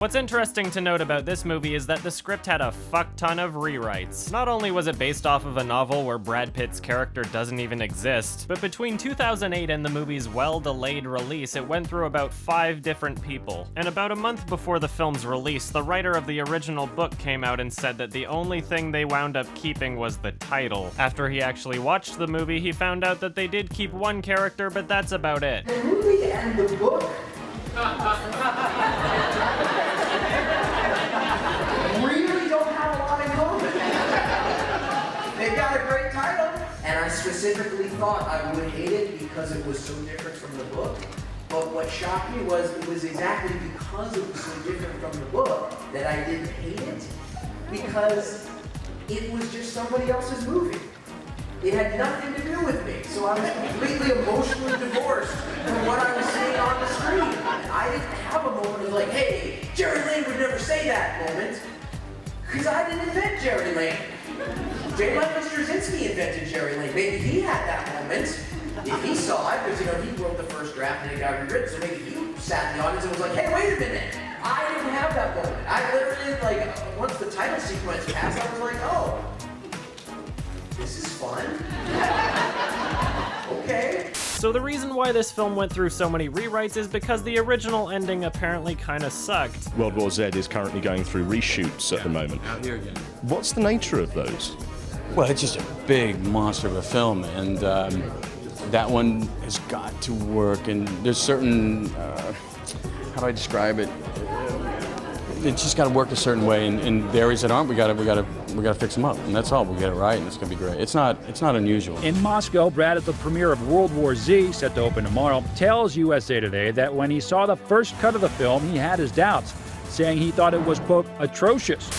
What's interesting to note about this movie is that the script had a fuck ton of rewrites. Not only was it based off of a novel where Brad Pitt's character doesn't even exist, but between 2008 and the movie's well-delayed release, it went through about 5 different people. And about a month before the film's release, the writer of the original book came out and said that the only thing they wound up keeping was the title. After he actually watched the movie, he found out that they did keep one character, but that's about it. The movie and the book really don't have a lot in common. They've got a great title, and I specifically thought I would hate it because it was so different from the book. But what shocked me was it was exactly because it was so different from the book that I didn't hate it, because it was just somebody else's movie. It had nothing to do with me, so I was completely emotionally divorced from what I was seeing on the screen. I didn't have a moment of like, hey, Jerry Lane would never say that moment, because I didn't invent Jerry Lane. J. Michael Straczynski invented Jerry Lane. Maybe he had that moment. If he saw it, because he wrote the first draft and it got rewritten, so maybe he sat in the audience and was like, hey, wait a minute. I didn't have that moment. I literally, once the title sequence passed, I was like, oh, this is fun. Okay. So the reason why this film went through so many rewrites is because the original ending apparently kinda sucked. World War Z is currently going through reshoots at the moment. Out here again. What's the nature of those? Well, it's just a big monster of a film, and that one has got to work. And there's certain, how do I describe it? It's just got to work a certain way, and the areas that aren't, we got to fix them up, and that's all. We'll get it right, and it's gonna be great. It's not unusual. In Moscow, Brad, at the premiere of World War Z, set to open tomorrow, tells USA Today that when he saw the first cut of the film, he had his doubts, saying he thought it was, quote, atrocious.